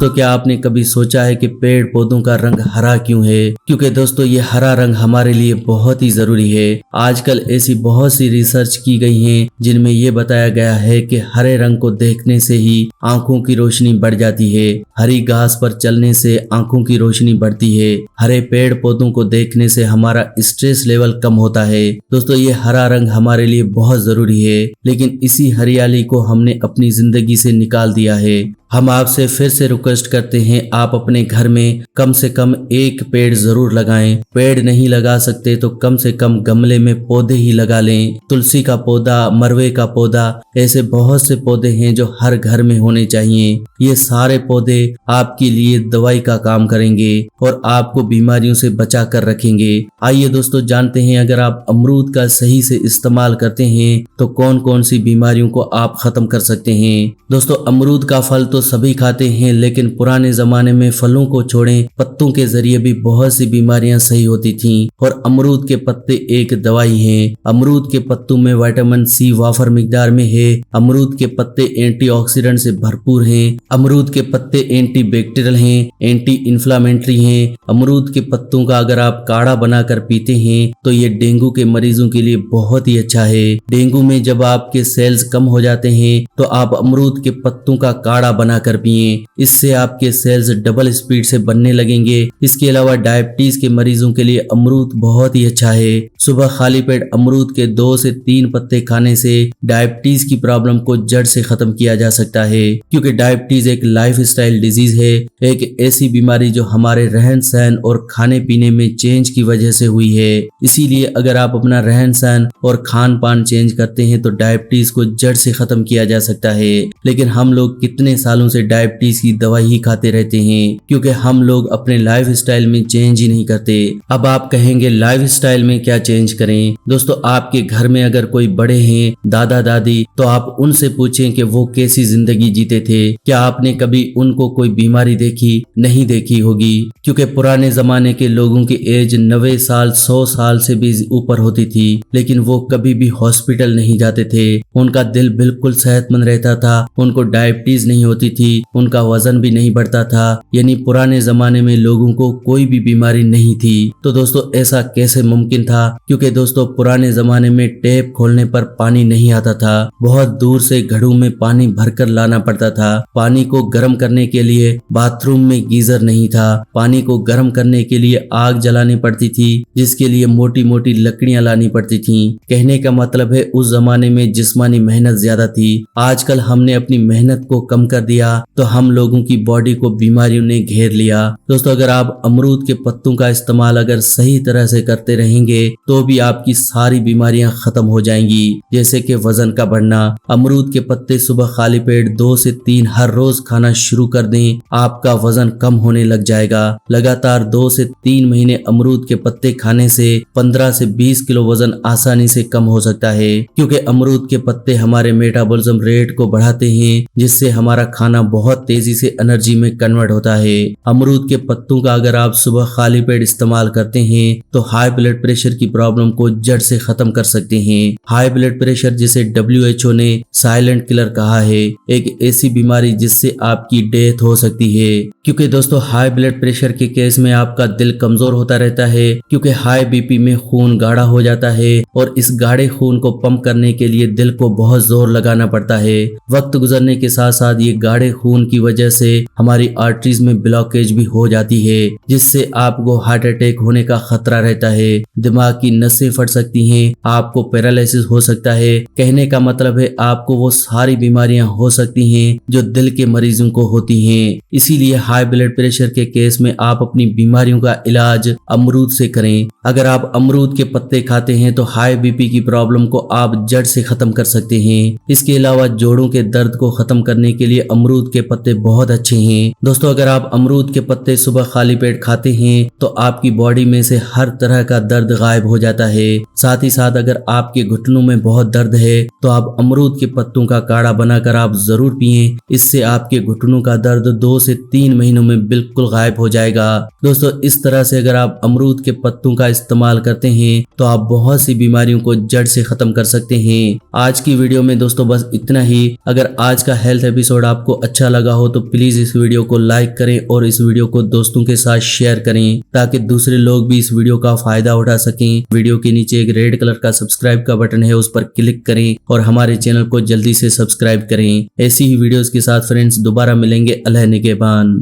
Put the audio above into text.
दोस्तों क्या आपने कभी सोचा है कि पेड़ पौधों का रंग हरा क्यों है? क्योंकि दोस्तों ये हरा रंग हमारे लिए बहुत ही जरूरी है। आजकल ऐसी बहुत सी रिसर्च की गई हैं जिनमें ये बताया गया है कि हरे रंग को देखने से ही आंखों की रोशनी बढ़ जाती है। हरी घास पर चलने से आंखों की रोशनी बढ़ती है। हरे पेड़ पौधों को देखने से हमारा स्ट्रेस लेवल कम होता है। दोस्तों ये हरा रंग हमारे लिए बहुत जरूरी है, लेकिन इसी हरियाली को हमने अपनी जिंदगी से निकाल दिया है। हम आपसे फिर से रिक्वेस्ट करते हैं, आप अपने घर में कम से कम एक पेड़ जरूर लगाएं। पेड़ नहीं लगा सकते तो कम से कम गमले में पौधे ही लगा लें। तुलसी का पौधा, मरवे का पौधा, ऐसे बहुत से पौधे हैं जो हर घर में होने चाहिए। ये सारे पौधे आपके लिए दवाई का काम करेंगे और आपको बीमारियों से बचा कर रखेंगे। आइए दोस्तों जानते हैं, अगर आप अमरूद का सही से इस्तेमाल करते हैं तो कौन कौन सी बीमारियों को आप खत्म कर सकते हैं। दोस्तों अमरूद का फल तो सभी खाते हैं, लेकिन पुराने जमाने में फलों को छोड़ें पत्तों के जरिए भी बहुत सी बीमारियां सही होती थीं और अमरूद के पत्ते एक दवाई हैं। अमरूद के पत्तों में विटामिन सी वाफर मिकदार में है। अमरूद के पत्ते एंटीऑक्सीडेंट से भरपूर हैं। अमरूद के पत्ते एंटी बैक्टीरियल हैं, एंटी इंफ्लामेटरी हैं। अमरूद के पत्तों का अगर आप काढ़ा बनाकर पीते हैं तो ये डेंगू के मरीजों के लिए बहुत ही अच्छा है। डेंगू में जब आपके सेल्स कम हो जाते हैं तो आप अमरूद के पत्तों का काढ़ा बनाकर पिएं। इससे आपके सेल्स डबल स्पीड से बनने लगेंगे। इसके अलावा डायबिटीज के मरीजों के लिए अमरूद बहुत ही अच्छा है। सुबह खाली पेट अमरूद के 2 से 3 पत्ते खाने से डायबिटीज की प्रॉब्लम को जड़ से खत्म किया जा सकता है, क्योंकि डायबिटीज एक लाइफस्टाइल डिजीज है, एक ऐसी बीमारी जो हमारे रहन सहन और खाने पीने में चेंज की वजह से हुई है। इसीलिए अगर आप अपना रहन सहन और खान पान चेंज करते हैं तो डायबिटीज को जड़ से खत्म किया जा सकता है। लेकिन हम लोग कितने सालों से डायबिटीज की दवाई ही खाते रहते हैं, क्योंकि हम लोग अपने लाइफ स्टाइल में चेंज ही नहीं करते। अब आप कहेंगे लाइफ स्टाइल में क्या चेंज करें? दोस्तों आपके घर में अगर कोई बड़े हैं, दादा दादी, तो आप उनसे पूछें कि वो कैसी जिंदगी जीते थे। क्या आपने कभी उनको कोई बीमारी देखी? नहीं देखी होगी, क्योंकि पुराने जमाने के लोगों की एज 90 साल 100 साल से भी ऊपर होती थी, लेकिन वो कभी भी हॉस्पिटल नहीं जाते थे। उनका दिल बिल्कुल सेहतमंद रहता था, उनको डायबिटीज नहीं होती थी, उनका वजन भी नहीं बढ़ता था। यानी पुराने जमाने में लोगों को कोई भी बीमारी नहीं थी। तो दोस्तों ऐसा कैसे मुमकिन था? क्योंकि दोस्तों पुराने जमाने में टैप खोलने पर पानी नहीं आता था। बहुत दूर से घड़ों में पानी भरकर लाना पड़ता था। पानी को गर्म करने के लिए बाथरूम में गीजर नहीं था। पानी को गर्म करने के लिए आग जलानी पड़ती थी, जिसके लिए मोटी मोटी लकड़ियां लानी पड़ती थी। कहने का मतलब है उस जमाने में जिस्मानी मेहनत ज्यादा थी। आजकल हमने अपनी मेहनत को कम कर दिया तो हम लोगों की बॉडी को बीमारियों ने घेर लिया। दोस्तों अगर आप अमरूद के पत्तों का इस्तेमाल अगर सही तरह से करते रहेंगे तो भी आपकी सारी बीमारियां खत्म हो जाएंगी, जैसे कि वजन का बढ़ना। अमरूद के पत्ते सुबह खाली पेट 2 से 3 हर रोज खाना शुरू कर दें, आपका वजन कम होने लग जाएगा। लगातार 2 से 3 महीने अमरूद के पत्ते खाने से 15 से 20 किलो वजन आसानी से कम हो सकता है, क्योंकि अमरूद के पत्ते हमारे मेटाबॉलिज्म रेट को बढ़ाते हैं, जिससे हमारा खाना बहुत तेजी से एनर्जी में कन्वर्ट होता है। अमरूद के पत्तों का अगर आप सुबह खाली पेट इस्तेमाल करते हैं तो हाई ब्लड प्रेशर की प्रॉब्लम को जड़ से खत्म कर सकते हैं। हाई ब्लड प्रेशर जिसे WHO ने साइलेंट किलर कहा है, एक ऐसी बीमारी जिससे आपकी डेथ हो सकती है। क्योंकि दोस्तों हाई ब्लड प्रेशर के केस में आपका दिल कमजोर होता रहता है, क्योंकि हाई बीपी में खून गाढ़ा हो जाता है और इस गाढ़े खून को पंप करने के लिए दिल को बहुत जोर लगाना पड़ता है। वक्त गुजरने के साथ साथ ये गाढ़े खून की वजह से हमारी आर्टरीज में ब्लॉकेज भी हो जाती है, जिससे आपको हार्ट अटैक होने का खतरा रहता है। दिमाग की नसें फट सकती हैं, आपको पैरालिसिस हो सकता है। कहने का मतलब है आपको वो सारी बीमारियां हो सकती हैं जो दिल के मरीजों को होती हैं। इसीलिए हाई ब्लड प्रेशर के केस में आप अपनी बीमारियों का इलाज अमरूद से करें। अगर आप अमरूद के पत्ते खाते हैं तो हाई बीपी की प्रॉब्लम को आप जड़ से खत्म कर सकते हैं। इसके अलावा जोड़ों के दर्द को खत्म करने के लिए अमरूद के पत्ते बहुत अच्छे हैं। दोस्तों अगर आप अमरूद के पत्ते सुबह खाली पेट खाते हैं तो आपकी बॉडी में से हर तरह का दर्द गायब हो जाता है। साथ ही साथ अगर आपके घुटनों में बहुत दर्द है तो आप अमरूद के पत्तों का काढ़ा बनाकर आप जरूर पिएं। इससे आपके घुटनों का दर्द 2 से 3 महीनों में बिल्कुल गायब हो जाएगा। दोस्तों इस तरह से अगर आप अमरूद के पत्तों का इस्तेमाल करते हैं तो आप बहुत सी बीमारियों को जड़ से खत्म कर सकते हैं। आज की वीडियो में दोस्तों बस इतना ही। अगर आज का हेल्थ एपिसोड आपको अच्छा लगा हो तो प्लीज इस वीडियो को लाइक करें और इस वीडियो को दोस्तों के साथ शेयर करें ताकि दूसरे लोग भी इस वीडियो का फायदा उठा सकें। वीडियो के नीचे एक रेड कलर का सब्सक्राइब का बटन है, उस पर क्लिक करें और हमारे चैनल को जल्दी से सब्सक्राइब करें। ऐसी ही वीडियोस के साथ फ्रेंड्स दोबारा मिलेंगे। अल्लाह निगहबान।